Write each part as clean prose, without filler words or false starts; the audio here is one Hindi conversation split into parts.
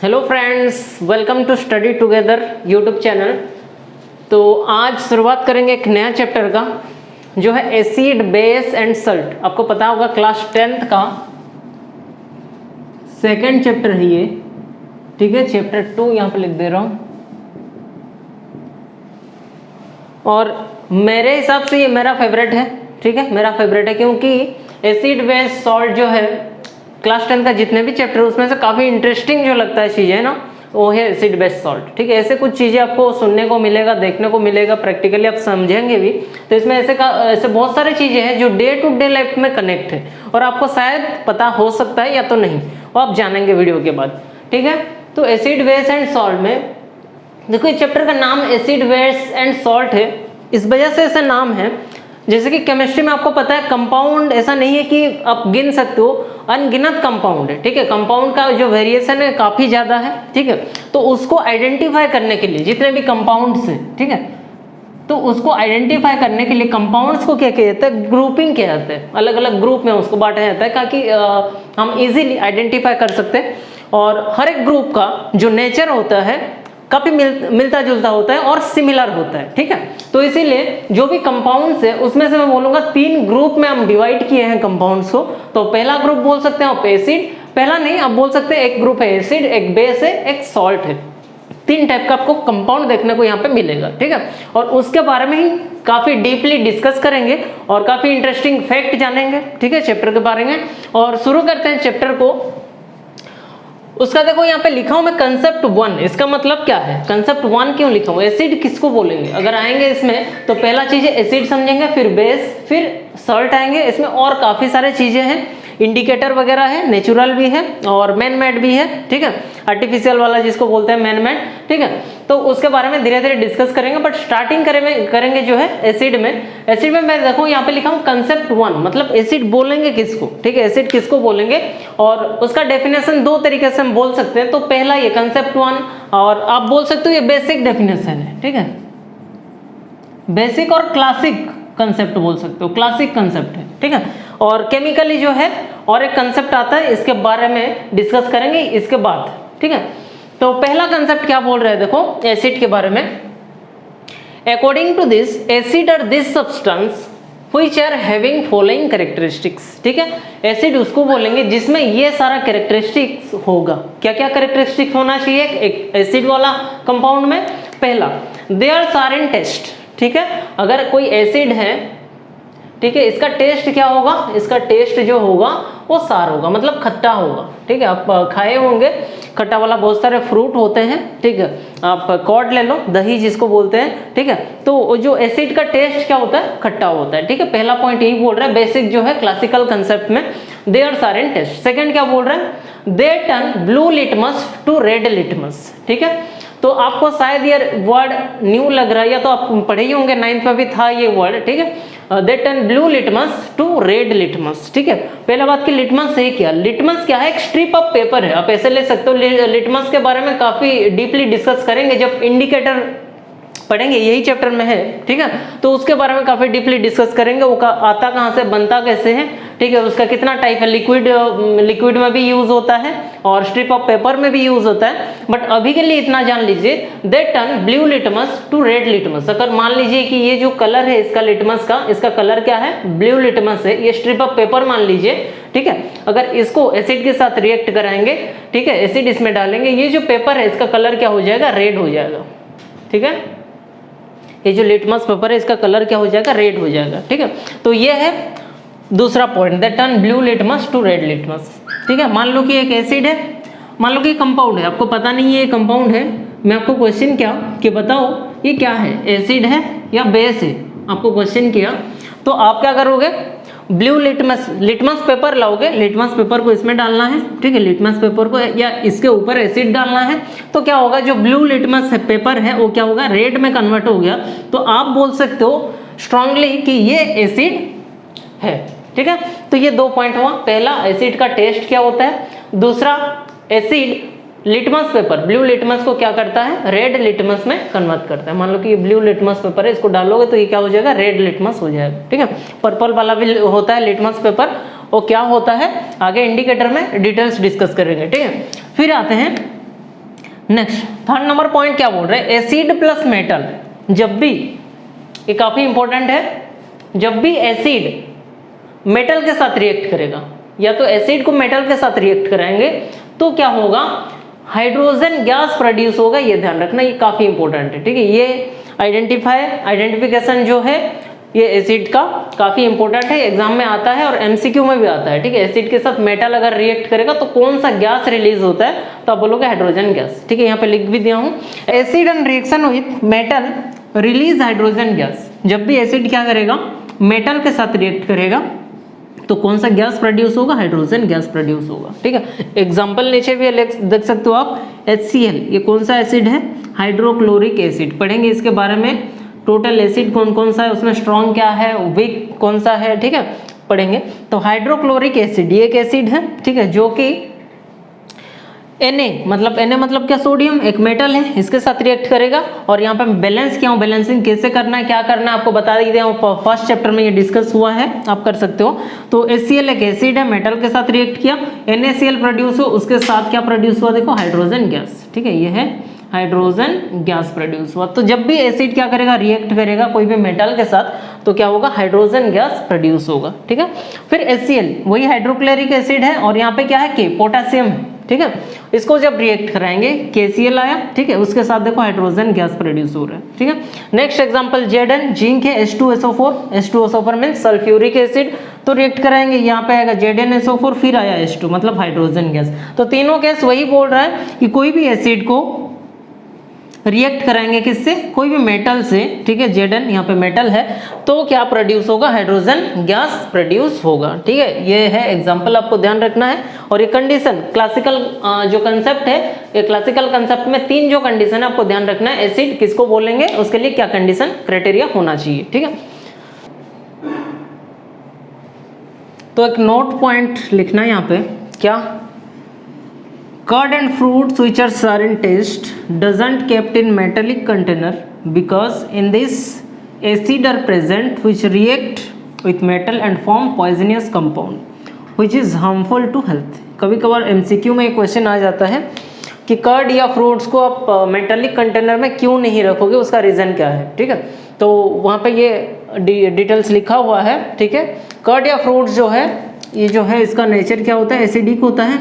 Hello friends, welcome to study together YouTube channel. तो आज शुरुआत करेंगे एक नया चैप्टर का जो है एसिड बेस एंड सल्ट। आपको पता होगा क्लास 10th का सेकेंड चैप्टर है ये, ठीक है। चैप्टर 2 यहाँ पे लिख दे रहा हूँ और मेरे हिसाब से ये मेरा फेवरेट है, ठीक है। मेरा फेवरेट है क्योंकि एसिड बेस सॉल्ट जो है क्लास 10 का जितने भी चैप्टर उसमें से काफ़ी इंटरेस्टिंग जो लगता है चीज़ें ना, वो है एसिड बेस सॉल्ट, ठीक है। ऐसे कुछ चीज़ें आपको सुनने को मिलेगा, देखने को मिलेगा, प्रैक्टिकली आप समझेंगे भी। तो इसमें ऐसे बहुत सारी चीज़ें हैं जो डे टू डे लाइफ में कनेक्ट है और आपको शायद पता हो सकता है या तो नहीं, वो आप जानेंगे वीडियो के बाद, ठीक है। तो एसिड बेस एंड सॉल्ट में देखो, इस चैप्टर का नाम एसिड बेस एंड सॉल्ट है, इस वजह से ऐसा नाम है। जैसे कि केमिस्ट्री में आपको पता है कंपाउंड ऐसा नहीं है कि आप गिन सकते हो, अनगिनत कंपाउंड है, ठीक है। कंपाउंड का जो वेरिएशन है काफ़ी ज़्यादा है, ठीक है। तो उसको आइडेंटिफाई करने के लिए जितने भी कंपाउंड्स हैं, ठीक है, तो उसको आइडेंटिफाई करने के लिए कंपाउंड्स को क्या किया जाता है, ग्रुपिंग किया जाता है, अलग अलग ग्रुप में उसको बांटा जाता है ताकि हम इजीली आइडेंटिफाई कर सकते हैं। और हर एक ग्रुप का जो नेचर होता है काफ़ी मिलता जुलता होता है और सिमिलर होता है, ठीक है। तो इसीलिए जो भी कंपाउंड्स है उसमें से मैं बोलूँगा 3 ग्रुप में हम डिवाइड किए हैं कंपाउंड्स को। तो पहला ग्रुप बोल सकते हैं आप एसिड, पहला नहीं आप बोल सकते हैं एक ग्रुप है एसिड, एक बेस है, एक सॉल्ट है। 3 टाइप का आपको कंपाउंड देखने को यहाँ पे मिलेगा, ठीक है। और उसके बारे में ही काफ़ी डीपली डिस्कस करेंगे और काफ़ी इंटरेस्टिंग फैक्ट जानेंगे, ठीक है, चैप्टर के बारे में। और शुरू करते हैं चैप्टर को। उसका देखो यहाँ पे लिखा हूं मैं कंसेप्ट 1। इसका मतलब क्या है, कंसेप्ट 1 क्यों लिखा हूं, एसिड किसको बोलेंगे अगर आएंगे इसमें, तो पहला चीज है एसिड समझेंगे, फिर बेस, फिर सॉल्ट आएंगे। इसमें और काफी सारे चीजें हैं, इंडिकेटर वगैरह है, नेचुरल भी है और मैन मेड भी है, ठीक है। आर्टिफिशियल वाला जिसको बोलते हैं मैन मेड, ठीक है। तो उसके बारे में धीरे धीरे डिस्कस करेंगे, बट स्टार्टिंग करेंगे जो है एसिड में। एसिड में मैं देखो यहाँ पे लिखा हूँ कंसेप्ट 1, मतलब एसिड बोलेंगे किसको, ठीक है, एसिड किसको बोलेंगे। और उसका डेफिनेशन 2 तरीके से हम बोल सकते हैं। तो पहला ये कंसेप्ट 1, और आप बोल सकते हो ये बेसिक डेफिनेशन है, ठीक है। बेसिक और क्लासिक कंसेप्ट बोल सकते हो, क्लासिक कंसेप्ट है, ठीक है। और केमिकली जो है और एक कंसेप्ट आता है, इसके बारे में डिस्कस करेंगे इसके बाद, ठीक है। तो पहला कंसेप्ट क्या बोल रहे हैं देखो एसिड के बारे में। According to this acid are this substance which are having following characteristics, ठीक है। एसिड उसको बोलेंगे जिसमें ये सारा कैरेक्टरिस्टिक्स होगा। क्या क्या कैरेक्टरिस्टिक्स होना चाहिए एक एसिड वाला कंपाउंड में। पहला, देयर आर इन टेस्ट, ठीक है। अगर कोई एसिड है, ठीक है, इसका टेस्ट क्या होगा, इसका टेस्ट जो होगा वो सार होगा, मतलब खट्टा होगा, ठीक है। आप खाए होंगे खट्टा वाला बहुत सारे फ्रूट होते हैं, ठीक है। आप कॉर्ड ले लो, दही जिसको बोलते हैं, ठीक है। तो जो एसिड का टेस्ट क्या होता है, खट्टा होता है, ठीक है। पहला पॉइंट यही बोल रहा है बेसिक जो है क्लासिकल कंसेप्ट में, there are in taste. Second क्या बोल रहा है, they turn blue litmus to red litmus, ठीक है। तो आपको शायद ये वर्ड न्यू लग रहा है, या तो आप पढ़े ही होंगे, 9th में भी था ये वर्ड, ठीक है। They turn blue litmus to red litmus, ठीक है। पहला बात की लिटमस है क्या, लिटमस क्या है, एक स्ट्रिप ऑफ पेपर है, आप ऐसे ले सकते हो। लिटमस के बारे में काफी डीपली डिस्कस करेंगे जब इंडिकेटर पढ़ेंगे, यही चैप्टर में है, ठीक है। तो उसके बारे में काफी डीपली डिस्कस करेंगे, वो आता कहाँ से, बनता कैसे है, ठीक है, उसका कितना टाइप है, लिक्विड में भी यूज होता है और स्ट्रिप ऑफ पेपर में भी यूज होता है। बट अभी के लिए इतना जान लीजिए, they turn blue litmus to red litmus. अगर मान लीजिए कि ये जो कलर है इसका लिटमस का, इसका कलर क्या है, ब्लू लिटमस है, ये स्ट्रिप ऑफ पेपर मान लीजिए, ठीक है। अगर इसको एसिड के साथ रिएक्ट कराएंगे, ठीक है, एसिड इसमें डालेंगे, ये जो पेपर है इसका कलर क्या हो जाएगा, रेड हो जाएगा, ठीक है। ये जो लिटमस पेपर है इसका कलर क्या हो जाएगा, रेड हो जाएगा, ठीक है। तो ये है दूसरा point, that turn blue litmus to red litmus, ठीक है। मान लो कि एक एसिड है, मान लो कि कंपाउंड है, आपको पता नहीं है ये कंपाउंड है, मैं आपको क्वेश्चन किया कि बताओ ये क्या है, एसिड है या बेस है, आपको क्वेश्चन किया, तो आप क्या करोगे, ब्लू लिटमस पेपर लाओगे, लिटमस पेपर को इसमें डालना है, ठीक है, लिटमस पेपर को या इसके ऊपर एसिड डालना है, तो क्या होगा, जो ब्लू लिटमस पेपर है वो क्या होगा, रेड में कन्वर्ट हो गया। तो आप बोल सकते हो स्ट्रांगली कि ये एसिड है, ठीक है। तो ये 2 पॉइंट हुआ, पहला एसिड का टेस्ट क्या होता है, दूसरा acid litmus paper, blue litmus को क्या करता है, रेड लिटमस में कन्वर्ट करता है। मान लो कि ये ब्लू लिटमस पेपर है, इसको डालोगे तो ये क्या हो जाएगा, रेड लिटमस हो जाएगा, ठीक है। पर्पल वाला भी होता है लिटमस पेपर, वो क्या होता है आगे इंडिकेटर में डिटेल्स डिस्कस करेंगे, ठीक है। फिर आते हैं नेक्स्ट थर्ड नंबर पॉइंट क्या बोल रहे हैं, एसिड प्लस मेटल, जब भी, ये काफी इंपॉर्टेंट है, जब भी एसिड मेटल के साथ रिएक्ट करेगा या तो एसिड को मेटल के साथ रिएक्ट कराएंगे तो क्या होगा, हाइड्रोजन गैस प्रोड्यूस होगा। ये ध्यान रखना, ये काफी इंपॉर्टेंट है, ठीक है। ये आइडेंटिफिकेशन जो है ये एसिड का काफी इंपॉर्टेंट है, एग्जाम में आता है और एमसीक्यू में भी आता है, ठीक है। एसिड के साथ मेटल अगर रिएक्ट करेगा तो कौन सा गैस रिलीज होता है, तो आप बोलोगे हाइड्रोजन गैस, ठीक है। यहाँ पे लिख भी दिया हूँ, acid and reaction with metal release hydrogen gas. जब भी एसिड क्या करेगा, मेटल के साथ रिएक्ट करेगा तो कौन सा गैस प्रोड्यूस होगा, हाइड्रोजन गैस प्रोड्यूस होगा, ठीक है। एग्जांपल नीचे भी देख सकते हो आप, HCl, ये कौन सा एसिड है, हाइड्रोक्लोरिक एसिड। पढ़ेंगे इसके बारे में, टोटल एसिड कौन कौन सा है, उसमें स्ट्रॉन्ग क्या है, वीक कौन सा है, ठीक है, पढ़ेंगे। तो हाइड्रोक्लोरिक एसिड ये एक एसिड है, ठीक है, जो कि Na मतलब क्या, सोडियम, एक मेटल है, इसके साथ रिएक्ट करेगा। और यहाँ पे बैलेंस क्या हूँ, बैलेंसिंग कैसे करना है, क्या करना है आपको बता दिया हूँ, फर्स्ट चैप्टर में ये डिस्कस हुआ है, आप कर सकते हो। तो HCl एक एसिड है, मेटल के साथ रिएक्ट किया, NaCl प्रोड्यूस हो, उसके साथ क्या प्रोड्यूस हुआ, देखो हाइड्रोजन गैस, ठीक है, ये है हाइड्रोजन गैस प्रोड्यूस हुआ। तो जब भी एसिड क्या करेगा, रिएक्ट करेगा कोई भी मेटल के साथ, तो क्या होगा, हाइड्रोजन गैस प्रोड्यूस होगा, ठीक है। फिर HCl वही हाइड्रोक्लोरिक एसिड है और यहाँ पे क्या है, K पोटेशियम है, ठीक है। इसको जब रिएक्ट कराएंगे KCl आया, ठीक है, उसके साथ देखो हाइड्रोजन गैस प्रोड्यूस हो रहा है, ठीक है। नेक्स्ट एग्जांपल Zn, जिंक है, H2SO4, H2SO4 mean sulphuric acid, तो रिएक्ट कराएंगे, यहाँ पे आएगा ZnSO4, फिर आया H2 मतलब हाइड्रोजन गैस। तो तीनों गैस वही बोल रहा है कि कोई भी एसिड को रिएक्ट कराएंगे किससे, कोई भी मेटल से, ठीक है, Zn यहाँ पे मेटल है, तो क्या प्रोड्यूस होगा, हाइड्रोजन गैस प्रोड्यूस होगा, ठीक है। ये है एग्जांपल, आपको ध्यान रखना है। और ये कंडीशन क्लासिकल जो कंसेप्ट है, ये क्लासिकल कंसेप्ट में 3 जो कंडीशन है आपको ध्यान रखना है, एसिड किसको बोलेंगे, उसके लिए क्या कंडीशन क्राइटेरिया होना चाहिए, ठीक है। तो एक नोट पॉइंट लिखना है यहाँ पे, क्या, curd and fruits which are sour in taste doesn't kept in metallic container because in this acid are present which react with metal and form poisonous compound which is harmful to health। कभी कभार MCQ में एक क्वेश्चन आ जाता है कि कर्ड या फ्रूट्स को आप मेटेलिक कंटेनर में क्यों नहीं रखोगे, उसका रीज़न क्या है, ठीक है। तो वहाँ पे ये डिटेल्स लिखा हुआ है, ठीक है। कर्ड या फ्रूट्स जो है, ये जो है इसका नेचर क्या होता है, एसिडिक होता है।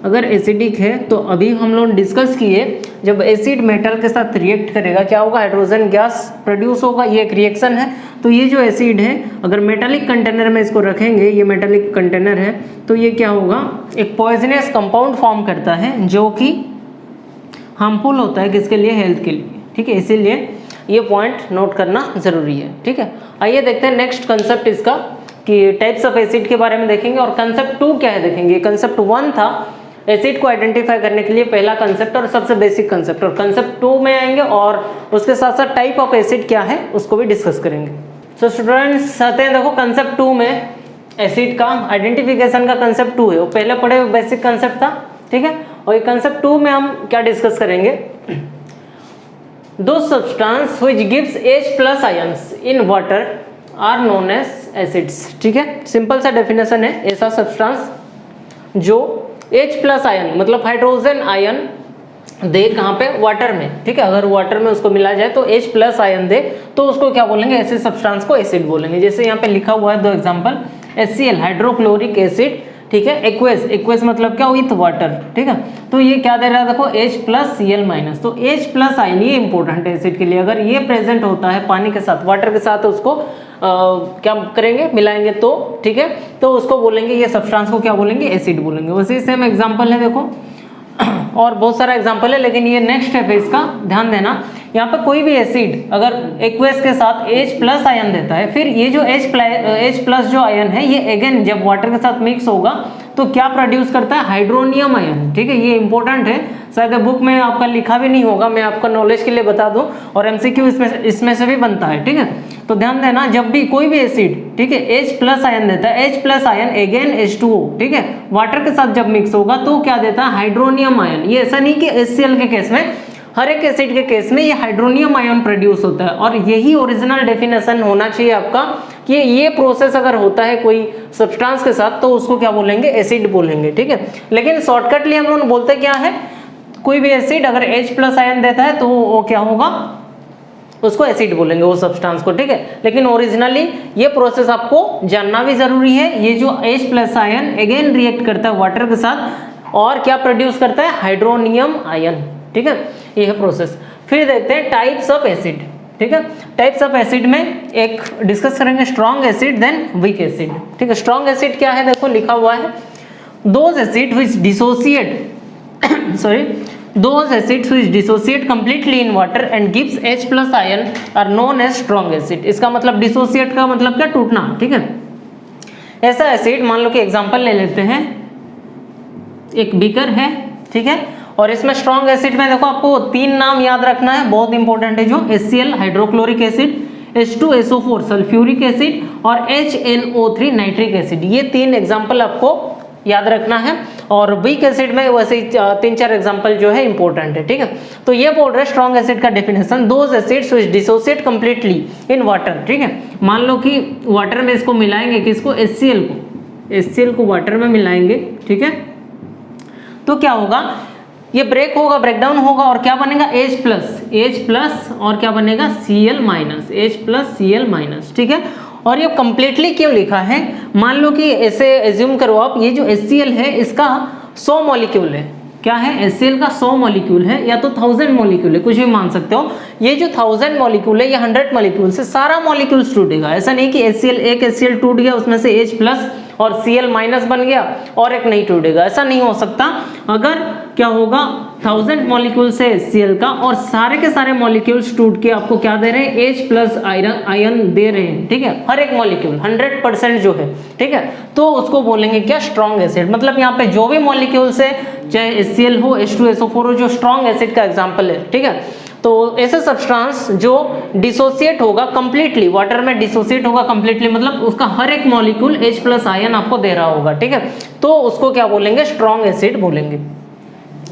अगर एसिडिक है तो अभी हम लोग डिस्कस किए, जब एसिड मेटल के साथ रिएक्ट करेगा क्या होगा, हाइड्रोजन गैस प्रोड्यूस होगा, ये एक रिएक्शन है। तो ये जो एसिड है अगर मेटालिक कंटेनर में इसको रखेंगे, ये मेटालिक कंटेनर है, तो ये क्या होगा, एक पॉइजनस कंपाउंड फॉर्म करता है जो कि हार्मफुल होता है किसके लिए, हेल्थ के लिए, ठीक है। इसीलिए ये पॉइंट नोट करना जरूरी है, ठीक है। आइए देखते हैं नेक्स्ट कंसेप्ट इसका, कि टाइप्स ऑफ एसिड के बारे में देखेंगे। और कंसेप्ट 2 क्या है देखेंगे। कंसेप्ट 1 था एसिड को आइडेंटिफाई करने के लिए पहला कंसेप्ट और सबसे बेसिक कंसेप्ट, और कंसेप्ट 2 में आएंगे और उसके साथ साथ टाइप ऑफ एसिड क्या है उसको भी डिस्कस करेंगे। सो स्टूडेंट्स आते हैं, देखो कंसेप्ट 2 में एसिड का आइडेंटिफिकेशन का कंसेप्ट 2 है, वो पहले पढ़े हुए बेसिक कंसेप्ट था, ठीक है। और ये कंसेप्ट 2 में हम क्या डिस्कस करेंगे, दो substance which gives H+ ions in water are known as acids, ठीक है। सिंपल सा डेफिनेशन है, ऐसा सब्सटेंस जो H+ आयन मतलब हाइड्रोजन आयन दे कहाँ पे, वाटर में, ठीक है। अगर वाटर में उसको मिला जाए तो H+ आयन दे तो उसको क्या बोलेंगे, ऐसे सब्सटेंस को एसिड बोलेंगे। जैसे यहाँ पे लिखा हुआ है 2 एग्जांपल, HCl हाइड्रोक्लोरिक एसिड, ठीक है, एक्वेस मतलब क्या, विथ वाटर, ठीक है। तो ये क्या दे रहा है देखो, H+Cl-, तो H+ आयन ये इंपॉर्टेंट है एसिड के लिए। अगर ये प्रेजेंट होता है पानी के साथ, वाटर के साथ, तो उसको क्या करेंगे, मिलाएंगे तो, ठीक है, तो उसको बोलेंगे, ये सब्सटेंस को क्या बोलेंगे, एसिड बोलेंगे। वैसे सेम एग्जांपल है देखो, और बहुत सारा एग्जांपल है, लेकिन ये नेक्स्ट स्टेप है, इसका ध्यान देना। यहाँ पर कोई भी एसिड अगर एक्वेस के साथ H+ आयन देता है, फिर ये जो H+ जो आयन है ये अगेन जब वाटर के साथ मिक्स होगा तो क्या प्रोड्यूस करता है, हाइड्रोनियम आयन, ठीक है। ये इंपॉर्टेंट है, शायद बुक में आपका लिखा भी नहीं होगा, मैं आपका नॉलेज के लिए बता दूं, और MCQ इसमें से भी बनता है, ठीक है। तो ध्यान देना, जब भी कोई भी एसिड, ठीक है, H+ आयन देता है, H+ आयन अगेन H2O, ठीक है, वाटर के साथ जब मिक्स होगा तो क्या देता है, हाइड्रोनियम आयन। ये ऐसा नहीं कि HCl के केस में, हर एक एसिड के केस में ये हाइड्रोनियम आयन प्रोड्यूस होता है। और यही ओरिजिनल डेफिनेशन होना चाहिए आपका, कि ये प्रोसेस अगर होता है कोई सब्सटेंस के साथ तो उसको क्या बोलेंगे, एसिड बोलेंगे, ठीक है। लेकिन शॉर्टकटली हम लोग बोलते क्या है, कोई भी एसिड अगर H प्लस आयन देता है तो वो क्या होगा, उसको एसिड बोलेंगे वो सब्सटेंस को, ठीक है। लेकिन ओरिजिनली ये प्रोसेस आपको जानना भी जरूरी है। ये जो H plus ion again react करता है वाटर के साथ और क्या प्रोड्यूस करता है, हाइड्रोनियम आयन, ठीक है। ये है प्रोसेस। फिर देखते हैं टाइप्स ऑफ एसिड, ठीक है। टाइप्स ऑफ एसिड में एक डिस्कस करेंगे strong acid then weak acid, ठीक है। स्ट्रॉन्ग एसिड क्या है, देखो लिखा हुआ है those acid which dissociate those acids which dissociate completely in water and gives H plus ion are known as strong acid। इसका मतलब dissociate का मतलब क्या, टूटना, ठीक है। ऐसा एसिड मान लो कि एग्जांपल ले लेते हैं, एक बीकर है, ठीक है, और इसमें स्ट्रॉन्ग एसिड में देखो आपको 3 नाम याद रखना है, बहुत इंपॉर्टेंट है, जो HCl hydrochloric acid, H2SO4 sulphuric acid और HNO3 नाइट्रिक एसिड। ये 3 एग्जाम्पल आपको याद रखना है। और वीक एसिड में वैसे 3-4 एग्जांपल जो है इंपॉर्टेंट है, ठीक है। तो ये बोल रहे हैं स्ट्रॉन्ग एसिड का definition, those acids which dissociate completely in water, ठीक है। मान लो कि वाटर में इसको मिलाएंगे, किसको, HCl को वाटर में मिलाएंगे, ठीक है। तो क्या होगा, ये ब्रेक होगा, ब्रेकडाउन होगा और क्या बनेगा, H प्लस और क्या बनेगा, Cl minus, H plus Cl minus, ठीक है। और ये कंप्लीटली क्यों लिखा है, मान लो कि ऐसे एज्यूम करो आप, ये जो HCl है इसका 100 मॉलिक्यूल है, क्या है, HCl का 100 मॉलिक्यूल है या तो 1000 मॉलिक्यूल है, कुछ भी मान सकते हो। ये जो 1000 मॉलिक्यूल है, ये 100 मॉलिक्यूल से सारा मॉलिक्यूल्स टूटेगा। ऐसा नहीं कि HCl एक HCl टूट गया, उसमें से H प्लस और Cl माइनस बन गया और एक नहीं टूटेगा, ऐसा नहीं हो सकता। अगर क्या होगा, 1000 मॉलिक्यूल से HCl का और सारे के सारे मॉलिक्यूल्स टूट के आपको क्या दे रहे हैं, H प्लस आयन दे रहे हैं, ठीक है। हर एक मॉलिक्यूल 100% जो है, ठीक है, तो उसको बोलेंगे क्या, स्ट्रॉन्ग एसिड। मतलब यहाँ पे जो भी मॉलिक्यूल्स है, चाहे HCl हो, H2SO4 हो, जो स्ट्रॉन्ग एसिड का एग्जाम्पल है, ठीक है। तो ऐसे सब्सटेंस जो डिसोसिएट होगा कंप्लीटली, वाटर में डिसोसिएट होगा कंप्लीटली, मतलब उसका हर एक मॉलिक्यूल H प्लस आयन आपको दे रहा होगा, ठीक है, तो उसको क्या बोलेंगे, स्ट्रॉन्ग एसिड बोलेंगे।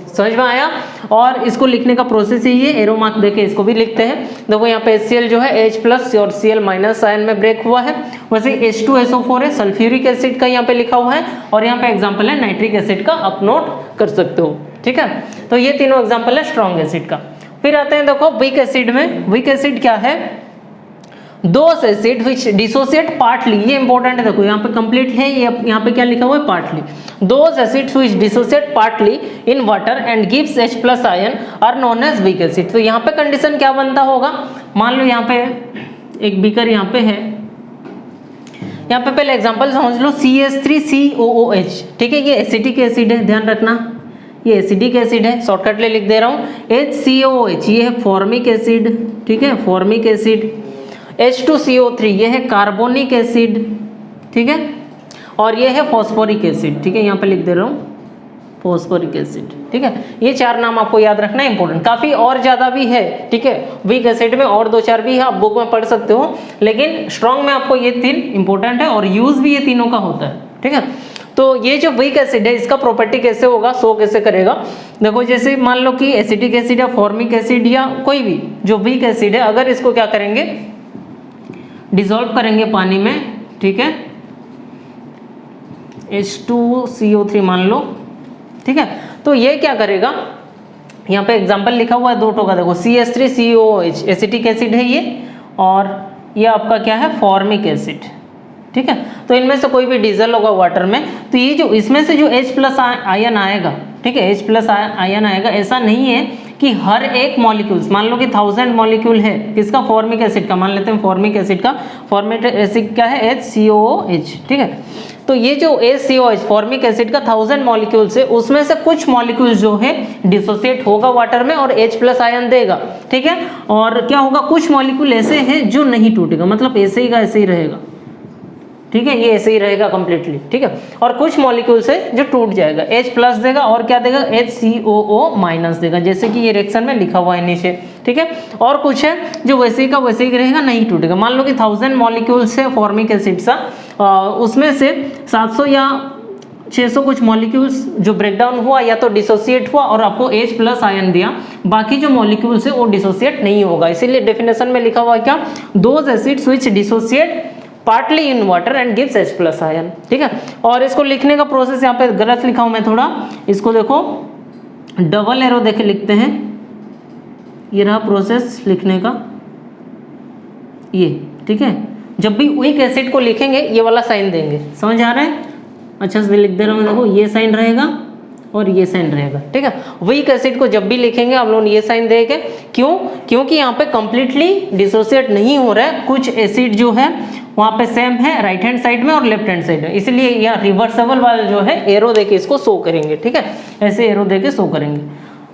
समझ में आया। और इसको लिखने का प्रोसेस यही है, एरो मार्क देके इसको भी लिखते हैं। देखो यहाँ पे HCl जो है H प्लस और Cl माइनस आयन में ब्रेक हुआ है, वैसे H2SO4 है, सल्फ्यूरिक एसिड का यहाँ पे लिखा हुआ है, और यहाँ पे एग्जाम्पल है नाइट्रिक एसिड का, आप नोट कर सकते हो, ठीक है। तो ये तीनों एग्जाम्पल है स्ट्रॉन्ग एसिड का। फिर आते हैं देखो वीक एसिड में। वीक एसिड क्या है, दोस एसिड व्हिच डिसोसिएट पार्टली, ये इंपॉर्टेंट है, देखो यहाँ पे कंप्लीट है, ये यहाँ पे क्या लिखा हुआ है, partly. Those acids which dissociate partly in water and gives H plus ion are known as weak acid. तो यहाँ पे कंडीशन क्या बनता होगा, मान लो यहाँ पे एक बीकर यहाँ पे है, यहाँ पे पहले एग्जांपल समझ लो, CH3COOH, ठीक है, ये एसिटिक एसिड है, ध्यान रखना, ये एसिडिक एसिड है, शॉर्टकट ले लिख दे रहा हूँ, HCOOH ये है फॉर्मिक एसिड, ठीक है, फॉर्मिक एसिड। H2CO3 ये है कार्बोनिक एसिड, ठीक है, और ये है फॉस्फोरिक एसिड, ठीक है, यहाँ पे लिख दे रहा हूँ फॉस्फोरिक एसिड, ठीक है। ये 4 नाम आपको याद रखना है, इंपॉर्टेंट, काफी और ज्यादा भी है, ठीक है, वीक एसिड में और 2-4 भी है, आप बुक में पढ़ सकते हो, लेकिन स्ट्रॉन्ग में आपको ये 3 इंपॉर्टेंट है और यूज भी ये तीनों का होता है, ठीक है। तो ये जो वीक एसिड है, इसका प्रॉपर्टी कैसे होगा, शो कैसे करेगा, देखो जैसे मान लो कि एसिटिक एसिड या फॉर्मिक एसिड या कोई भी जो वीक एसिड है, अगर इसको क्या करेंगे, डिसॉल्व करेंगे पानी में, ठीक है, H2CO3 मान लो, ठीक है, तो ये क्या करेगा, यहाँ पे एग्जांपल लिखा हुआ है 2 का, देखो CH3COOH एसिटिक एसिड है ये, और ये आपका क्या है, फॉर्मिक एसिड, ठीक है। तो इनमें से कोई भी डीजल होगा वाटर में, तो ये जो इसमें से जो H प्लस आयन आएगा, ठीक है, H प्लस आयन आएगा, ऐसा नहीं है कि हर एक मॉलिक्यूल्स, मान लो कि 1000 मॉलिक्यूल है किसका, फॉर्मिक एसिड का, मान लेते हैं फॉर्मिक एसिड का, फॉर्मिक एसिड क्या है, HCOOH, ठीक है। तो ये जो HCOOH फॉर्मिक एसिड का 1000 मॉलिक्यूल्स है, उसमें से कुछ मॉलिक्यूल्स जो है डिसोसिएट होगा वाटर में और H प्लस आयन देगा, ठीक है, और क्या होगा, कुछ मॉलिक्यूल ऐसे हैं जो नहीं टूटेगा, मतलब ऐसे ही का ऐसे ही रहेगा, ठीक है, ये ऐसे ही रहेगा कंप्लीटली, ठीक है, और कुछ मॉलिक्यूल से जो टूट जाएगा, H प्लस देगा और क्या देगा, HCOO माइनस देगा, जैसे कि ये रिएक्शन में लिखा हुआ है नीचे, ठीक है। और कुछ है जो वैसे ही का वैसे ही रहेगा, नहीं टूटेगा। मान लो कि 1000 मॉलिक्यूल से फॉर्मिक एसिड सा, उसमें से 700 या 600 कुछ मॉलिक्यूल्स जो ब्रेकडाउन हुआ या तो डिसोसिएट हुआ और आपको H प्लस आयन दिया, बाकी जो मॉलिक्यूल्स है वो डिसोसिएट नहीं होगा। इसीलिए डेफिनेशन में लिखा हुआ है क्या, those acids which dissociate partly in water and gives H plus ion, ठीक है। और इसको लिखने का प्रोसेस यहाँ पे गलत लिखा हूं मैं थोड़ा, इसको देखो डबल एरो देखे लिखते हैं, ये रहा प्रोसेस लिखने का, ये ठीक है। जब भी वीक एसिड को लिखेंगे ये वाला साइन देंगे, समझ आ रहा है? अच्छा से लिख दे रहा हूँ, देखो ये साइन रहेगा और ये साइन रहेगा, ठीक है। वीक एसिड को जब भी लिखेंगे आप लोग ये साइन देंगे, क्यों? क्योंकि यहाँ पे कंप्लीटली डिसोसिएट नहीं हो रहा है, कुछ एसिड जो है वहाँ पे सेम है राइट हैंड साइड में और लेफ्ट हैंड साइड में, इसलिए यहाँ रिवर्सेबल वाला जो है एरो देके इसको शो करेंगे, ठीक है, ऐसे एरो देके शो करेंगे।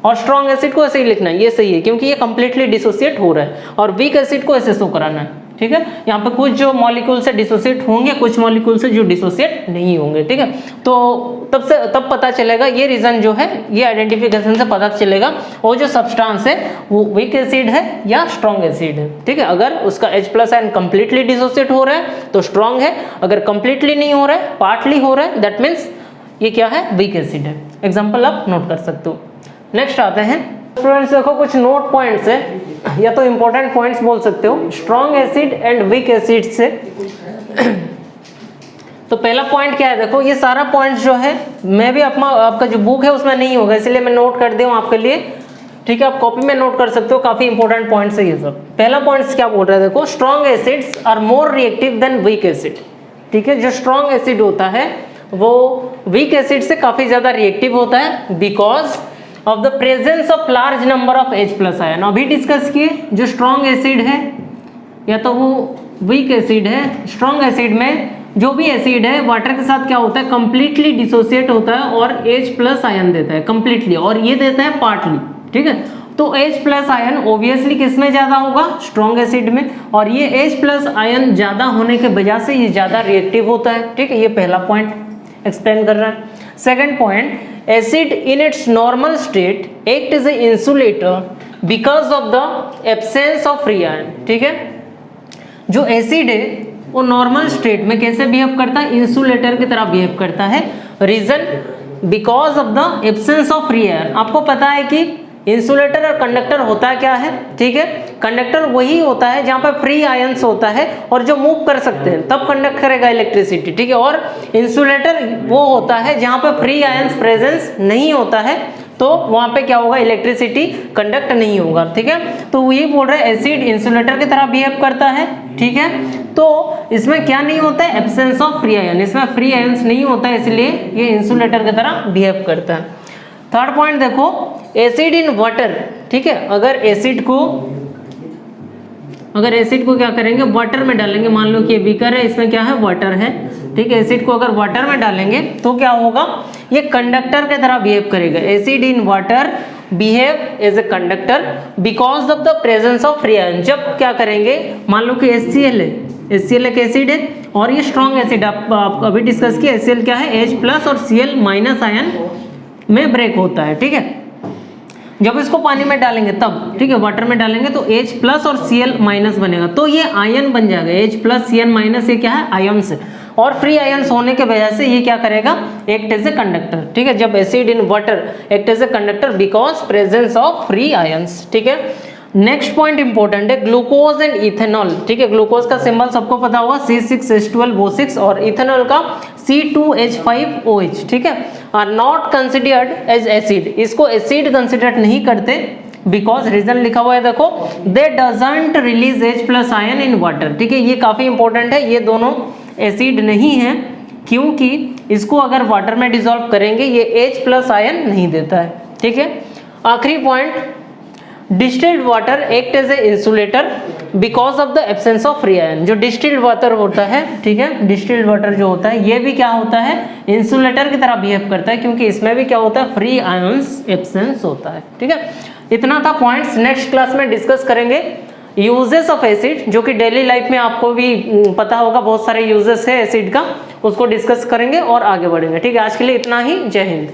और स्ट्रॉन्ग एसिड को ऐसे ही लिखना है, ये सही है क्योंकि ये कंप्लीटली डिसोसिएट हो रहा है, और वीक एसिड को ऐसे शो कराना है, ठीक है। यहाँ पे कुछ जो मॉलिक्यूल से डिसोसिएट होंगे, कुछ मॉलिक्यूल से जो डिसोसिएट नहीं होंगे, ठीक है। तो तब पता चलेगा, ये रीजन जो है, ये आइडेंटिफिकेशन से पता चलेगा वो जो सब्सटेंस है वो वीक एसिड है या स्ट्रॉन्ग एसिड है, ठीक है। अगर उसका H+ आयन कंप्लीटली डिसोसिएट हो रहा है तो स्ट्रॉन्ग है, अगर कंप्लीटली नहीं हो रहा है, पार्टली हो रहा है, दैट मीन्स ये क्या है? वीक एसिड है। एग्जाम्पल आप नोट कर सकते हो। नेक्स्ट आते हैं स्टूडेंट्स, देखो कुछ नोट पॉइंट्स है या तो इंपॉर्टेंट पॉइंट्स बोल सकते हो strong acid and weak acid से। तो पहला पॉइंट क्या है, देखो ये सारा पॉइंट्स जो है मैं भी आपका जो बुक है उसमें नहीं होगा, इसलिए मैं नोट कर दिया हूँ आपके लिए, ठीक है। आप कॉपी में नोट कर सकते हो, काफी इंपॉर्टेंट पॉइंट्स है ये सब। पहला पॉइंट्स क्या बोल रहा है, देखो strong acids are more reactive than weak acid, ठीक है। जो स्ट्रॉन्ग एसिड होता है वो वीक एसिड से काफी ज्यादा रिएक्टिव होता है, because of the presence of large number of H+ ion. अभी डिस्कस किए, जो स्ट्रॉन्ग एसिड है या तो वो वीक एसिड है, स्ट्रॉन्ग एसिड में जो भी एसिड है वाटर के साथ क्या होता है, कंप्लीटली डिसोसिएट होता है और H+ आयन देता है कंप्लीटली, और ये देता है पार्टली, ठीक है। तो H+ आयन ऑब्वियसली किस में ज्यादा होगा? स्ट्रॉन्ग एसिड में, और ये H+ आयन ज्यादा होने के वजह से ये ज्यादा रिएक्टिव होता है, ठीक है। ये पहला पॉइंट एक्सप्लेन कर रहा है। Second point, acid in its normal state act as a insulator because of the absence of free ion, ठीक है। जो एसिड है वो नॉर्मल स्टेट में कैसे बिहेव करता है? इंसुलेटर की तरह बिहेव करता है। Reason, because of the absence of free ion. आपको पता है कि इंसुलेटर और कंडक्टर होता क्या है, ठीक है। कंडक्टर वही होता है जहां पर फ्री आयंस होता है और जो मूव कर सकते हैं, तब कंडक्ट करेगा इलेक्ट्रिसिटी, ठीक है। और इंसुलेटर वो होता है जहां पर फ्री आयंस प्रेजेंस नहीं होता है, तो वहां पे क्या होगा? इलेक्ट्रिसिटी कंडक्ट नहीं होगा, ठीक है। तो ये बोल रहे हैं एसिड इंसुलेटर की तरह बिहेव करता है, ठीक है। तो इसमें क्या नहीं होता है? एब्सेंस ऑफ फ्री आयन, इसमें फ्री आयंस नहीं होता है, इसलिए ये इंसुलेटर की तरह बिहेव करता है। थर्ड पॉइंट देखो, एसिड इन वाटर, ठीक है। अगर एसिड को क्या करेंगे? वाटर में डालेंगे, मान लो कि ये बीकर है, इसमें क्या है? वाटर है, ठीक है। एसिड को अगर वाटर में डालेंगे तो क्या होगा? ये कंडक्टर की तरह बिहेव करेगा। Acid in water behave as a conductor because of the presence of free ion. जब क्या करेंगे, मान लो कि HCl है, HCl एक एसिड है और ये स्ट्रॉन्ग एसिड, आप अभी डिस्कस किया, HCl क्या है? H+ और Cl- आयन में ब्रेक होता है, ठीक है। जब इसको पानी में डालेंगे तब, ठीक है, वाटर में डालेंगे तो H+ और Cl- बनेगा, तो ये आयन बन जाएगा। H+ Cl- ये क्या है? आयन्स है, और फ्री आयन्स होने के वजह से ये क्या करेगा? एक्ट एज ए कंडक्टर, ठीक है। जब acid in water act as a conductor because presence of free ions, ठीक है। नेक्स्ट पॉइंट इंपॉर्टेंट है, ग्लूकोज एंड इथेनॉल, ठीक है। ग्लूकोज का सिंबल सबको पता होगा C6H12O6 और इथेनॉल का C2H5OH, ठीक है। Are not considered as acid, इसको एसिड कंसिडर नहीं करते, बिकॉज रीजन लिखा हुआ है, देखो, they doesn't release H+ ion in water, ठीक है। ये काफी इंपॉर्टेंट है, ये दोनों एसिड नहीं है क्योंकि इसको अगर वाटर में डिसॉल्व करेंगे ये H+ आयन नहीं देता है, ठीक है। आखिरी point, distilled water act as a insulator because of the absence of free ion. जो डिस्टिल्ड वाटर होता है, ठीक है, डिस्टिल्ड वाटर जो होता है ये भी क्या होता है? इंसुलेटर की तरह बिहेव करता है, क्योंकि इसमें भी क्या होता है? फ्री आयंस एब्सेंस होता है, ठीक है। इतना था पॉइंट्स। नेक्स्ट क्लास में डिस्कस करेंगे यूजेस ऑफ एसिड, जो कि डेली लाइफ में आपको भी पता होगा, बहुत सारे यूजेस है एसिड का, उसको डिस्कस करेंगे और आगे बढ़ेंगे, ठीक है। आज के लिए इतना ही, जय हिंद।